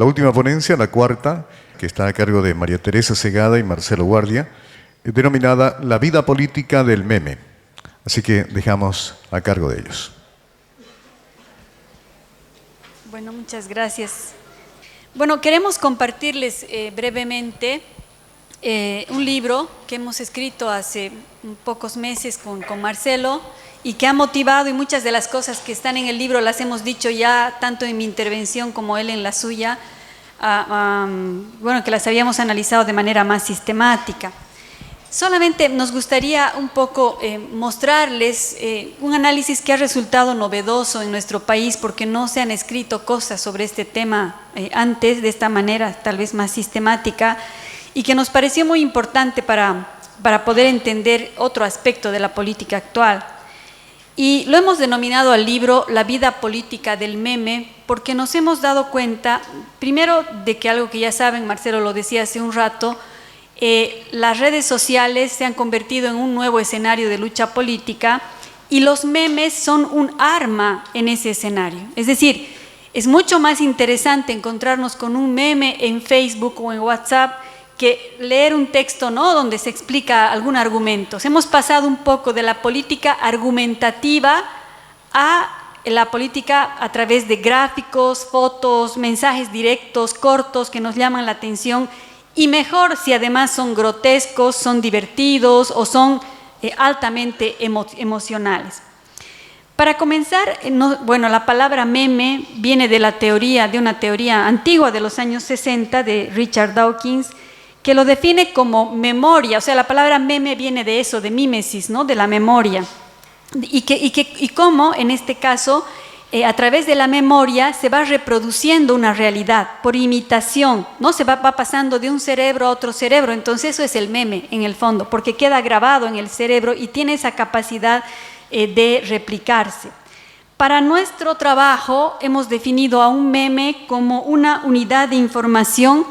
La última ponencia, la cuarta, que está a cargo de María Teresa Segada y Marcelo Guardia, denominada La vida política del meme. Así que dejamos a cargo de ellos. Bueno, muchas gracias. Bueno, queremos compartirles brevemente un libro que hemos escrito hace pocos meses con Marcelo y que ha motivado, y muchas de las cosas que están en el libro las hemos dicho ya, tanto en mi intervención como él en la suya, bueno, que las habíamos analizado de manera más sistemática. Solamente nos gustaría un poco mostrarles un análisis que ha resultado novedoso en nuestro país porque no se han escrito cosas sobre este tema antes de esta manera tal vez más sistemática y que nos pareció muy importante para poder entender otro aspecto de la política actual. Y lo hemos denominado al libro La vida política del meme porque nos hemos dado cuenta, primero, de que algo que ya saben, Marcelo lo decía hace un rato, las redes sociales se han convertido en un nuevo escenario de lucha política y los memes son un arma en ese escenario. Es decir, es mucho más interesante encontrarnos con un meme en Facebook o en WhatsApp que leer un texto, ¿no?, donde se explica algún argumento. Hemos pasado un poco de la política argumentativa a la política a través de gráficos, fotos, mensajes directos, cortos que nos llaman la atención. Y mejor si además son grotescos, son divertidos o son altamente emocionales. Para comenzar, bueno, la palabra meme viene de una teoría antigua de los años 60 de Richard Dawkins, que lo define como memoria. O sea, la palabra meme viene de eso, de mímesis, ¿no?, de la memoria. Y cómo, en este caso, a través de la memoria se va reproduciendo una realidad por imitación, ¿no? Se va pasando de un cerebro a otro cerebro. Entonces eso es el meme en el fondo, porque queda grabado en el cerebro y tiene esa capacidad de replicarse. Para nuestro trabajo hemos definido a un meme como una unidad de información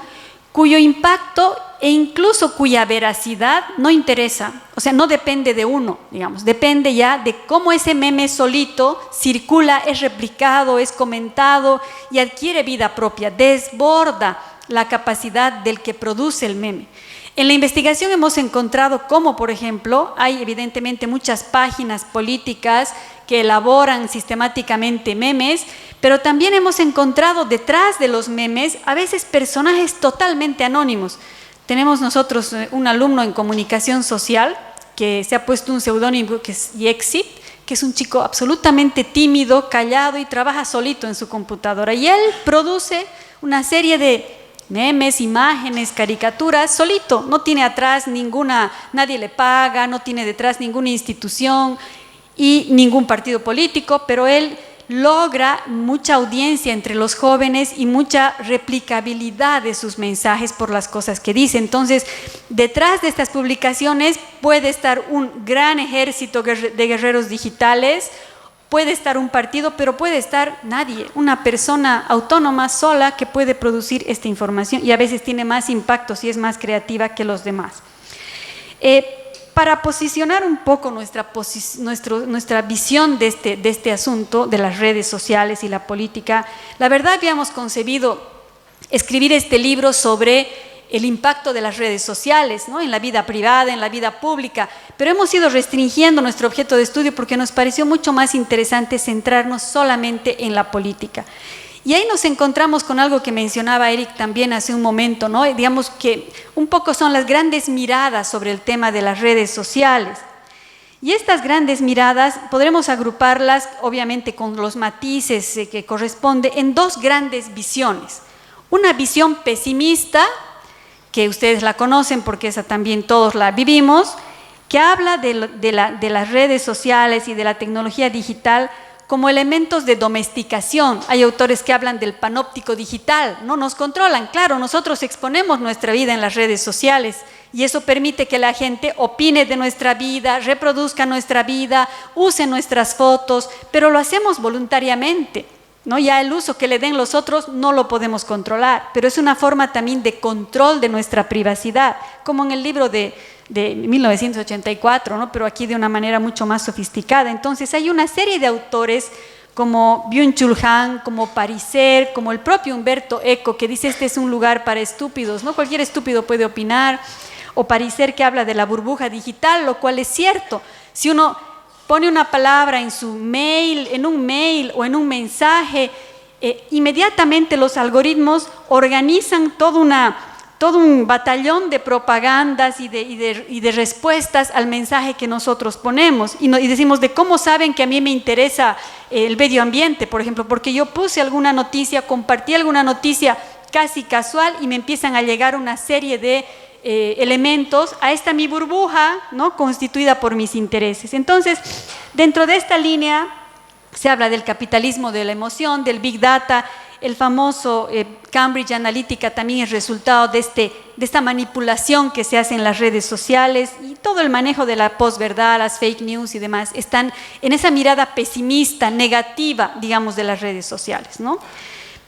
cuyo impacto e incluso cuya veracidad no interesa, o sea, no depende de uno, digamos, depende ya de cómo ese meme solito circula, es replicado, es comentado y adquiere vida propia, desborda la capacidad del que produce el meme. En la investigación hemos encontrado cómo, por ejemplo, hay evidentemente muchas páginas políticas que elaboran sistemáticamente memes, pero también hemos encontrado detrás de los memes a veces personajes totalmente anónimos. Tenemos nosotros un alumno en comunicación social que se ha puesto un seudónimo que es Yexit, que es un chico absolutamente tímido, callado y trabaja solito en su computadora. Y él produce una serie de memes, imágenes, caricaturas, solito. No tiene atrás nadie le paga, no tiene detrás ninguna institución y ningún partido político, pero él logra mucha audiencia entre los jóvenes y mucha replicabilidad de sus mensajes por las cosas que dice. Entonces, detrás de estas publicaciones puede estar un gran ejército de guerreros digitales, puede estar un partido, pero puede estar nadie, una persona autónoma sola que puede producir esta información y a veces tiene más impacto si es más creativa que los demás. Para posicionar un poco nuestra visión de este asunto, de las redes sociales y la política, la verdad habíamos concebido escribir este libro sobre el impacto de las redes sociales, ¿no?, en la vida privada, en la vida pública, pero hemos ido restringiendo nuestro objeto de estudio porque nos pareció mucho más interesante centrarnos solamente en la política. Y ahí nos encontramos con algo que mencionaba Eric también hace un momento, ¿no? Digamos que un poco son las grandes miradas sobre el tema de las redes sociales. Y estas grandes miradas podremos agruparlas, obviamente con los matices que corresponde, en dos grandes visiones. Una visión pesimista, que ustedes la conocen porque esa también todos la vivimos, que habla de las redes sociales y de la tecnología digital como elementos de domesticación. Hay autores que hablan del panóptico digital, no nos controlan. Claro, nosotros exponemos nuestra vida en las redes sociales y eso permite que la gente opine de nuestra vida, reproduzca nuestra vida, use nuestras fotos, pero lo hacemos voluntariamente, ¿no? Ya el uso que le den los otros no lo podemos controlar, pero es una forma también de control de nuestra privacidad, como en el libro de 1984, ¿no?, pero aquí de una manera mucho más sofisticada. Entonces hay una serie de autores como Byung-Chul Han, como Pariser, como el propio Humberto Eco, que dice este es un lugar para estúpidos, ¿no? Cualquier estúpido puede opinar, o Pariser que habla de la burbuja digital, lo cual es cierto. Si uno pone una palabra en su mail, en un mail o en un mensaje, inmediatamente los algoritmos organizan todo un batallón de propagandas y de respuestas al mensaje que nosotros ponemos. Y decimos, ¿de cómo saben que a mí me interesa el medio ambiente, por ejemplo? Porque yo puse alguna noticia, compartí alguna noticia casi casual y me empiezan a llegar una serie de elementos a esta mi burbuja, ¿no? Constituida por mis intereses. Entonces, dentro de esta línea se habla del capitalismo de la emoción, del Big Data. El famoso Cambridge Analytica también es resultado de esta manipulación que se hace en las redes sociales, y todo el manejo de la posverdad, las fake news y demás, están en esa mirada pesimista, negativa, digamos, de las redes sociales, ¿no?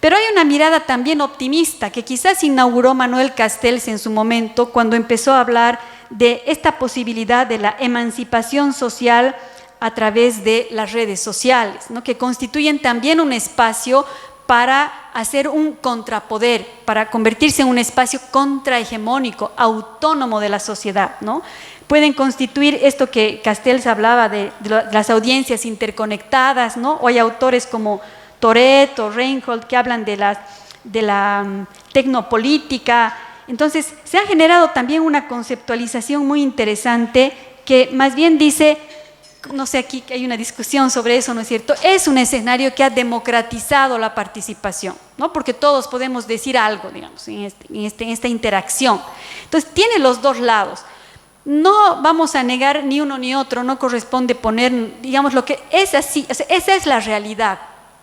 Pero hay una mirada también optimista que quizás inauguró Manuel Castells en su momento cuando empezó a hablar de esta posibilidad de la emancipación social a través de las redes sociales, ¿no? Que constituyen también un espacio para hacer un contrapoder, para convertirse en un espacio contrahegemónico, autónomo de la sociedad, ¿no? Pueden constituir esto que Castells hablaba de las audiencias interconectadas, ¿no? O hay autores como Toret o Reinhold que hablan de la tecnopolítica. Entonces, se ha generado también una conceptualización muy interesante que más bien dice, no sé, aquí hay una discusión sobre eso, ¿no es cierto? Es un escenario que ha democratizado la participación, ¿no? Porque todos podemos decir algo, digamos, en esta interacción. Entonces, tiene los dos lados. No vamos a negar ni uno ni otro, no corresponde poner, digamos, lo que es así, o sea, esa es la realidad.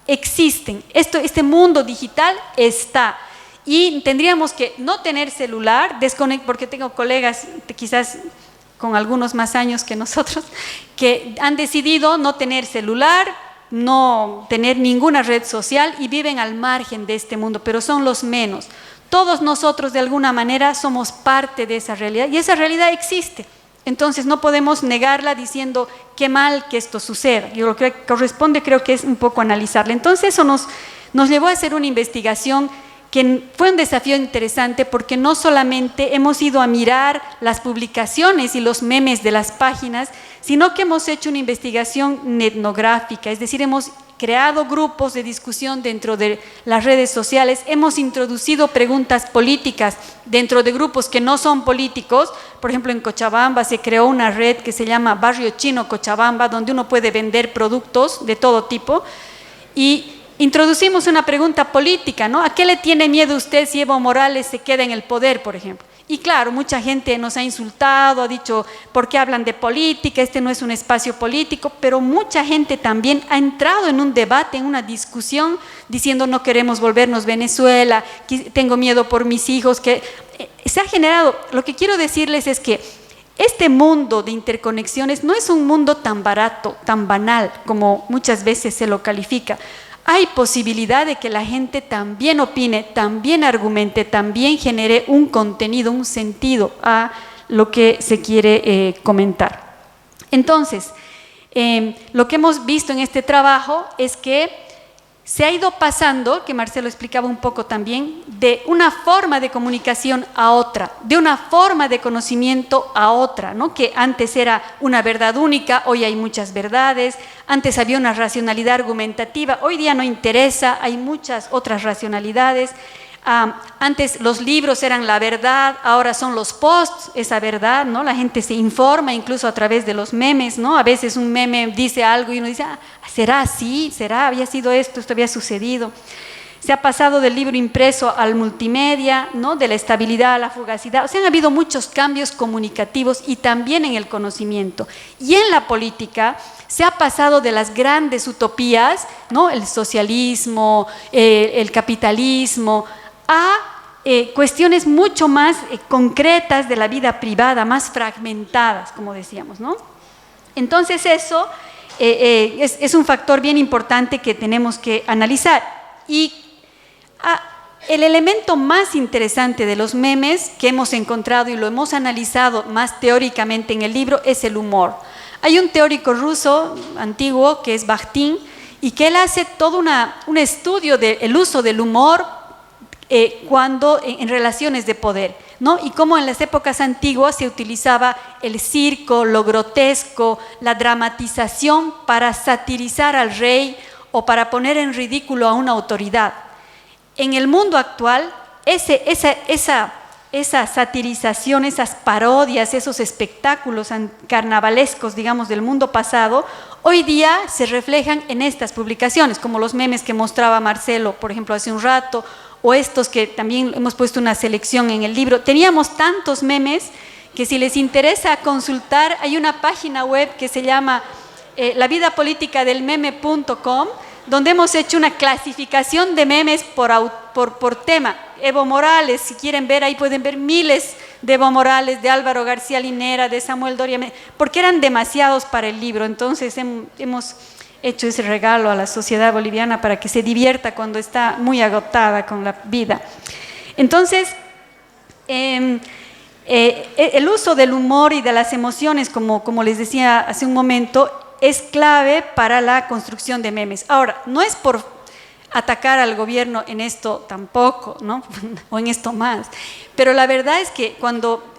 Existen, este mundo digital está. Y tendríamos que no tener celular, porque tengo colegas, quizás con algunos más años que nosotros, que han decidido no tener celular, no tener ninguna red social y viven al margen de este mundo, pero son los menos. Todos nosotros de alguna manera somos parte de esa realidad y esa realidad existe. Entonces no podemos negarla diciendo qué mal que esto suceda. Yo lo que corresponde creo que es un poco analizarla. Entonces eso nos llevó a hacer una investigación que fue un desafío interesante porque no solamente hemos ido a mirar las publicaciones y los memes de las páginas, sino que hemos hecho una investigación etnográfica, es decir, hemos creado grupos de discusión dentro de las redes sociales, hemos introducido preguntas políticas dentro de grupos que no son políticos. Por ejemplo, en Cochabamba se creó una red que se llama Barrio Chino Cochabamba, donde uno puede vender productos de todo tipo, y introducimos una pregunta política, ¿no? ¿A qué le tiene miedo usted si Evo Morales se queda en el poder, por ejemplo? Y claro, mucha gente nos ha insultado, ha dicho, ¿por qué hablan de política? Este no es un espacio político, pero mucha gente también ha entrado en un debate, en una discusión, diciendo no queremos volvernos Venezuela, tengo miedo por mis hijos, que se ha generado. Lo que quiero decirles es que este mundo de interconexiones no es un mundo tan barato, tan banal, como muchas veces se lo califica. Hay posibilidad de que la gente también opine, también argumente, también genere un contenido, un sentido a lo que se quiere comentar. Entonces, lo que hemos visto en este trabajo es que se ha ido pasando, que Marcelo explicaba un poco también, de una forma de comunicación a otra, de una forma de conocimiento a otra, ¿no? Que antes era una verdad única, hoy hay muchas verdades, antes había una racionalidad argumentativa, hoy día no interesa, hay muchas otras racionalidades. Antes los libros eran la verdad, ahora son los posts, esa verdad, ¿no? La gente se informa incluso a través de los memes, ¿no? A veces un meme dice algo y uno dice, ¿será así? ¿Será? ¿Había sido esto había sucedido? Se ha pasado del libro impreso al multimedia, ¿no? De la estabilidad a la fugacidad. O sea, han habido muchos cambios comunicativos y también en el conocimiento. Y en la política se ha pasado de las grandes utopías, ¿no? El socialismo, el capitalismo, a cuestiones mucho más concretas de la vida privada, más fragmentadas, como decíamos, ¿no? Entonces eso es un factor bien importante que tenemos que analizar. Y el elemento más interesante de los memes que hemos encontrado y lo hemos analizado más teóricamente en el libro es el humor. Hay un teórico ruso antiguo que es Bakhtin, y que él hace todo un estudio del uso del humor cuando en relaciones de poder, ¿no? Y cómo en las épocas antiguas se utilizaba el circo, lo grotesco, la dramatización para satirizar al rey o para poner en ridículo a una autoridad. En el mundo actual, esa satirización, esas parodias, esos espectáculos carnavalescos, digamos, del mundo pasado, hoy día se reflejan en estas publicaciones, como los memes que mostraba Marcelo, por ejemplo, hace un rato, o estos que también hemos puesto una selección en el libro. Teníamos tantos memes que si les interesa consultar, hay una página web que se llama lavidapoliticadelmeme.com, donde hemos hecho una clasificación de memes por tema. Evo Morales, si quieren ver, ahí pueden ver miles de Evo Morales, de Álvaro García Linera, de Samuel Doria, porque eran demasiados para el libro. Entonces hemos hecho ese regalo a la sociedad boliviana para que se divierta cuando está muy agotada con la vida. Entonces, el uso del humor y de las emociones, como les decía hace un momento, es clave para la construcción de memes. Ahora, no es por atacar al gobierno en esto tampoco, ¿no? O en esto más, pero la verdad es que cuando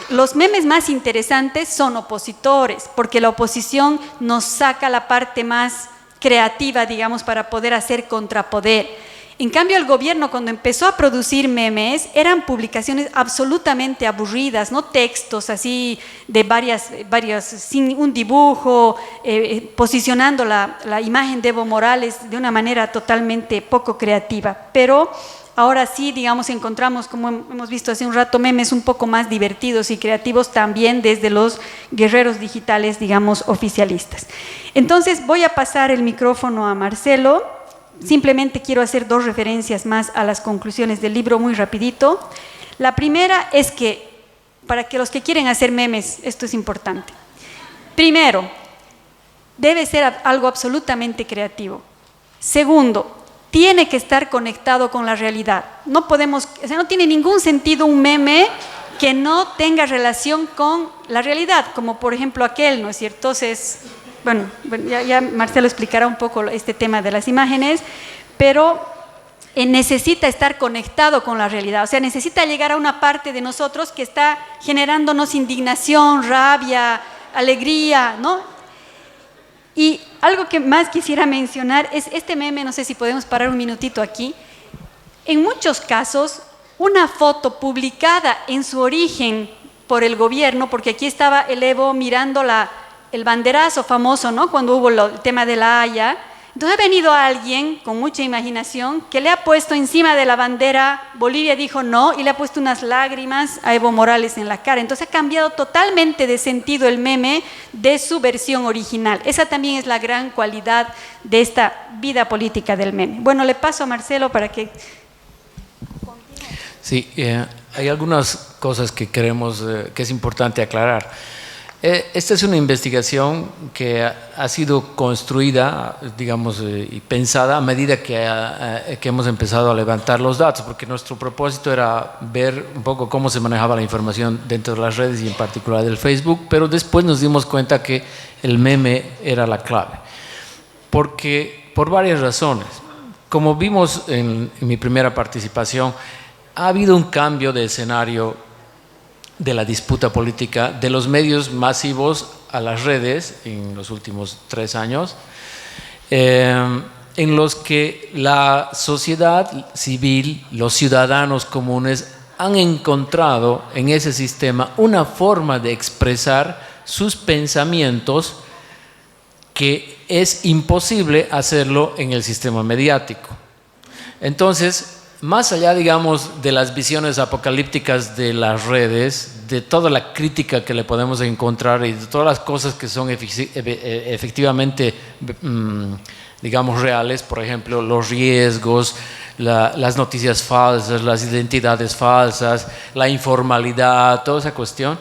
los memes más interesantes son opositores, porque la oposición nos saca la parte más creativa, digamos, para poder hacer contrapoder. En cambio, el gobierno, cuando empezó a producir memes, eran publicaciones absolutamente aburridas, no textos así de varias sin un dibujo, posicionando la imagen de Evo Morales de una manera totalmente poco creativa. Pero ahora sí, digamos, encontramos, como hemos visto hace un rato, memes un poco más divertidos y creativos también desde los guerreros digitales, digamos, oficialistas. Entonces, voy a pasar el micrófono a Marcelo. Simplemente quiero hacer dos referencias más a las conclusiones del libro muy rapidito. La primera es que, para que los que quieren hacer memes, esto es importante. Primero, debe ser algo absolutamente creativo. Segundo, tiene que estar conectado con la realidad. No podemos, o sea, no tiene ningún sentido un meme que no tenga relación con la realidad, como por ejemplo aquel, ¿no es cierto? Entonces, bueno, ya Marcelo explicará un poco este tema de las imágenes, pero necesita estar conectado con la realidad, o sea, necesita llegar a una parte de nosotros que está generándonos indignación, rabia, alegría, ¿no? Y algo que más quisiera mencionar es este meme, no sé si podemos parar un minutito aquí. En muchos casos, una foto publicada en su origen por el gobierno, porque aquí estaba el Evo mirando el banderazo famoso, ¿no? Cuando hubo el tema de La Haya. Entonces ha venido alguien con mucha imaginación que le ha puesto encima de la bandera, Bolivia dijo no, y le ha puesto unas lágrimas a Evo Morales en la cara. Entonces ha cambiado totalmente de sentido el meme de su versión original. Esa también es la gran cualidad de esta vida política del meme. Bueno, le paso a Marcelo para que... Sí, hay algunas cosas que creemos que es importante aclarar. Esta es una investigación que ha sido construida, digamos, y pensada a medida que hemos empezado a levantar los datos, porque nuestro propósito era ver un poco cómo se manejaba la información dentro de las redes y en particular del Facebook, pero después nos dimos cuenta que el meme era la clave, porque por varias razones. Como vimos en mi primera participación, ha habido un cambio de escenario de la disputa política de los medios masivos a las redes en los últimos 3 años, en los que la sociedad civil, los ciudadanos comunes han encontrado en ese sistema una forma de expresar sus pensamientos que es imposible hacerlo en el sistema mediático. Entonces, más allá, digamos, de las visiones apocalípticas de las redes, de toda la crítica que le podemos encontrar y de todas las cosas que son efectivamente, digamos, reales, por ejemplo, los riesgos, las noticias falsas, las identidades falsas, la informalidad, toda esa cuestión.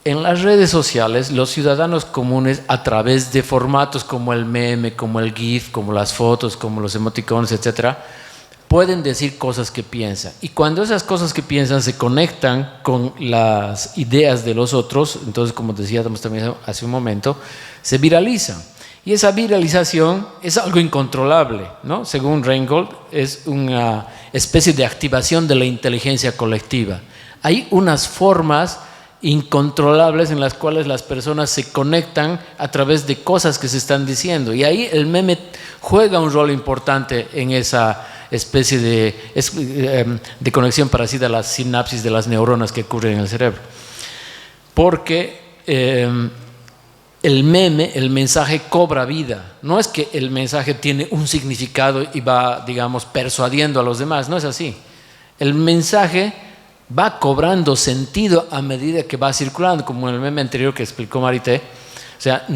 En las redes sociales, los ciudadanos comunes, a través de formatos como el meme, como el GIF, como las fotos, como los emoticones, etcétera, pueden decir cosas que piensan. Y cuando esas cosas que piensan se conectan con las ideas de los otros, entonces, como decíamos también hace un momento, se viralizan. Y esa viralización es algo incontrolable, ¿no? Según Reingold, es una especie de activación de la inteligencia colectiva. Hay unas formas incontrolables en las cuales las personas se conectan a través de cosas que se están diciendo. Y ahí el meme juega un rol importante en esa especie de conexión parecida a las sinapsis de las neuronas que ocurren en el cerebro. Porque el meme, el mensaje cobra vida. No es que el mensaje tiene un significado y va, digamos, persuadiendo a los demás. No es así. El mensaje va cobrando sentido a medida que va circulando, como en el meme anterior que explicó Marité. O sea,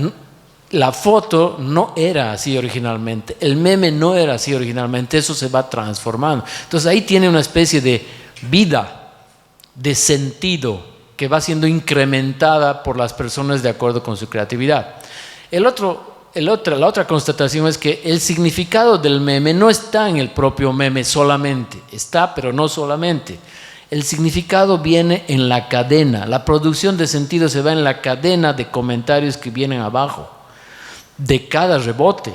la foto no era así originalmente, el meme no era así originalmente, eso se va transformando. Entonces ahí tiene una especie de vida, de sentido, que va siendo incrementada por las personas de acuerdo con su creatividad. La otra constatación es que el significado del meme no está en el propio meme solamente, está, pero no solamente. El significado viene en la cadena, la producción de sentido se va en la cadena de comentarios que vienen abajo, de cada rebote.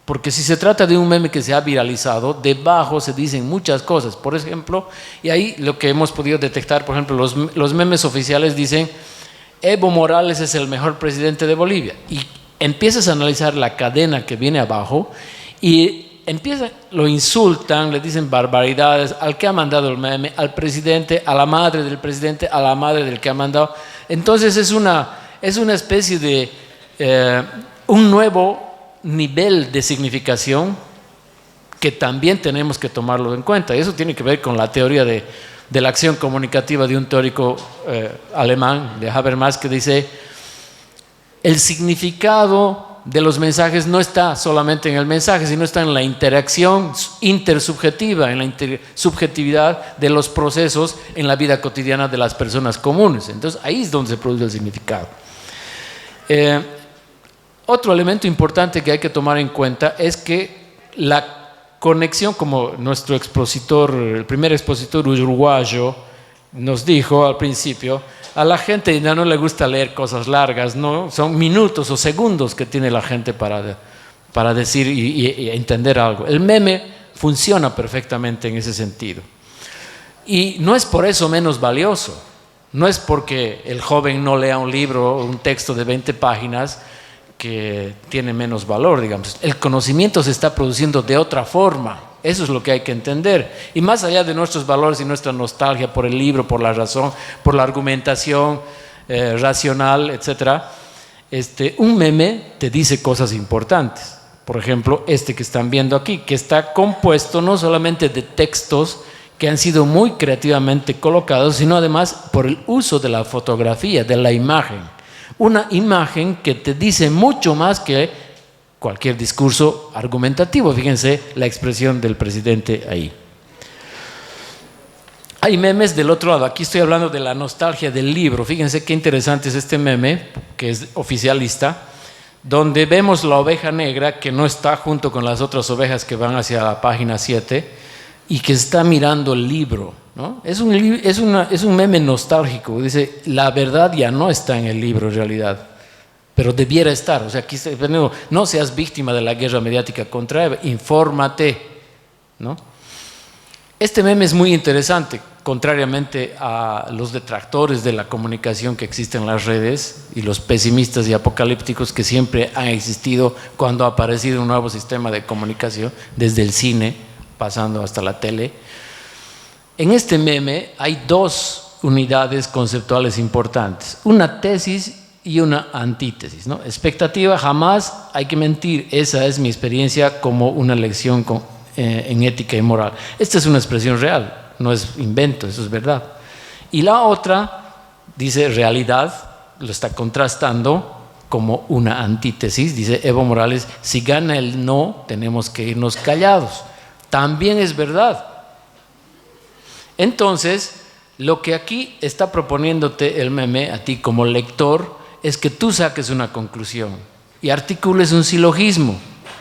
Porque si se trata de un meme que se ha viralizado, debajo se dicen muchas cosas. Por ejemplo, y ahí lo que hemos podido detectar, por ejemplo, los memes oficiales dicen Evo Morales es el mejor presidente de Bolivia. Y empiezas a analizar la cadena que viene abajo y lo insultan, le dicen barbaridades al que ha mandado el meme, al presidente, a la madre del presidente, a la madre del que ha mandado. Entonces es una especie de un nuevo nivel de significación que también tenemos que tomarlo en cuenta. Y eso tiene que ver con la teoría de la acción comunicativa de un teórico alemán, de Habermas, que dice el significado de los mensajes no está solamente en el mensaje, sino está en la interacción intersubjetiva, en la intersubjetividad de los procesos en la vida cotidiana de las personas comunes. Entonces ahí es donde se produce el significado. Otro elemento importante que hay que tomar en cuenta es que la conexión, como nuestro expositor, el primer expositor uruguayo nos dijo al principio, a la gente ya no le gusta leer cosas largas, ¿no? Son minutos o segundos que tiene la gente para decir y entender algo. El meme funciona perfectamente en ese sentido. Y no es por eso menos valioso. No es porque el joven no lea un libro o un texto de 20 páginas que tiene menos valor, digamos. El conocimiento se está produciendo de otra forma. Eso es lo que hay que entender. Y más allá de nuestros valores y nuestra nostalgia por el libro, por la razón, por la argumentación racional, etc., un meme te dice cosas importantes. Por ejemplo, que están viendo aquí, que está compuesto no solamente de textos que han sido muy creativamente colocados, sino además por el uso de la fotografía, de la imagen. Una imagen que te dice mucho más que cualquier discurso argumentativo. Fíjense la expresión del presidente ahí. Hay memes del otro lado. Aquí estoy hablando de la nostalgia del libro. Fíjense qué interesante es este meme, que es oficialista, donde vemos la oveja negra que no está junto con las otras ovejas que van hacia la página 7 y que está mirando el libro, ¿no? Es un meme nostálgico. Dice, la verdad ya no está en el libro en realidad, pero debiera estar. O sea, aquí no seas víctima de la guerra mediática contra Eva, infórmate, ¿no? Este meme es muy interesante, contrariamente a los detractores de la comunicación que existen en las redes y los pesimistas y apocalípticos que siempre han existido cuando ha aparecido un nuevo sistema de comunicación, desde el cine, pasando hasta la tele. En este meme hay dos unidades conceptuales importantes, una tesis y una antítesis, ¿no? Expectativa, jamás hay que mentir. Esa es mi experiencia como una lección en ética y moral. Esta es una expresión real, no es invento, eso es verdad. Y la otra dice realidad, lo está contrastando como una antítesis. Dice Evo Morales, si gana el no, tenemos que irnos callados. También es verdad. Entonces, lo que aquí está proponiéndote el meme a ti como lector es que tú saques una conclusión y articules un silogismo,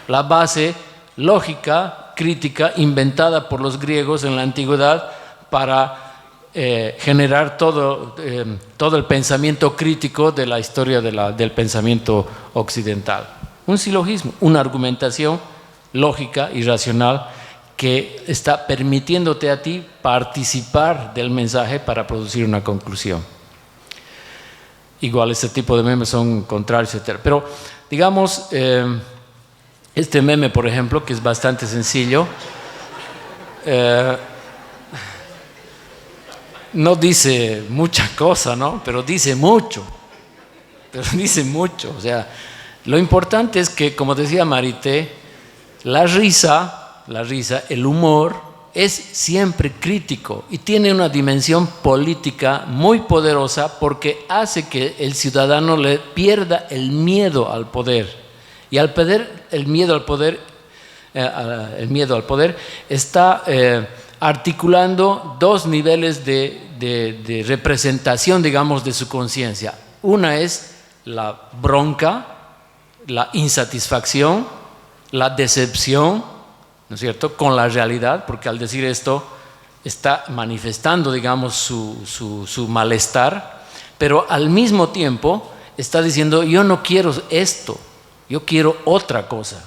la base lógica, crítica, inventada por los griegos en la antigüedad para generar todo el pensamiento crítico de la historia del pensamiento occidental. un silogismo, una argumentación lógica y racional que está permitiéndote a ti participar del mensaje para producir una conclusión. Igual este tipo de memes son contrarios, etc. Pero digamos, este meme, por ejemplo, que es bastante sencillo, no dice mucha cosa, ¿no? Pero dice mucho. O sea, lo importante es que, como decía Marité, la risa, el humor, es siempre crítico y tiene una dimensión política muy poderosa porque hace que el ciudadano le pierda el miedo al poder. Y al perder el miedo al poder, está articulando dos niveles de representación, digamos, de su conciencia. Una es la bronca, la insatisfacción, la decepción, ¿no es cierto?, con la realidad, porque al decir esto está manifestando, digamos, su malestar, pero al mismo tiempo está diciendo, yo no quiero esto, yo quiero otra cosa.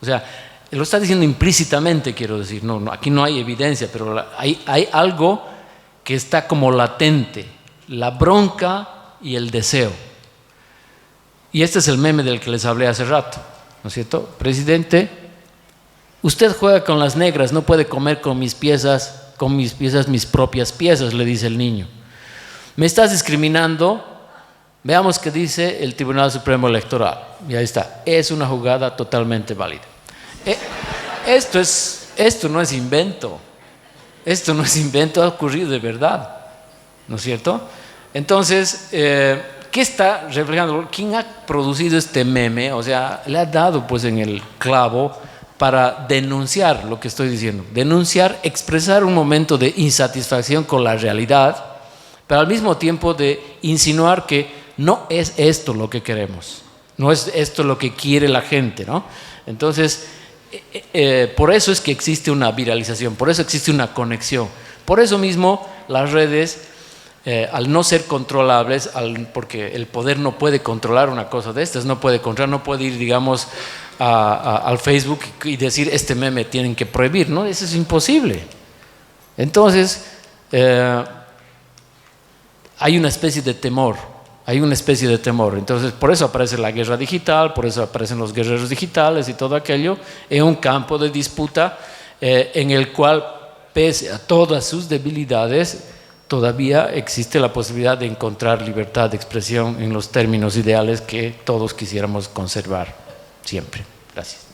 O sea, lo está diciendo implícitamente, quiero decir, no, aquí no hay evidencia, pero hay algo que está como latente, la bronca y el deseo. Y este es el meme del que les hablé hace rato, ¿no es cierto? Presidente, usted juega con las negras, no puede comer con mis piezas, mis propias piezas, le dice el niño. Me estás discriminando, veamos qué dice el Tribunal Supremo Electoral. Y ahí está, es una jugada totalmente válida. Esto no es invento, ha ocurrido de verdad, ¿no es cierto? Entonces, ¿qué está reflejando? ¿Quién ha producido este meme? O sea, le ha dado pues en el clavo para denunciar lo que estoy diciendo, expresar un momento de insatisfacción con la realidad, pero al mismo tiempo de insinuar que no es esto lo que queremos, no es esto lo que quiere la gente, ¿no? Entonces, por eso es que existe una viralización, por eso existe una conexión, por eso mismo las redes, al no ser controlables, porque el poder no puede controlar una cosa de estas, no puede ir, digamos, al Facebook y decir este meme tienen que prohibir, ¿no? Eso es imposible. Entonces, hay una especie de temor. Entonces, por eso aparece la guerra digital, por eso aparecen los guerreros digitales y todo aquello, en un campo de disputa en el cual, pese a todas sus debilidades, todavía existe la posibilidad de encontrar libertad de expresión en los términos ideales que todos quisiéramos conservar siempre. Gracias.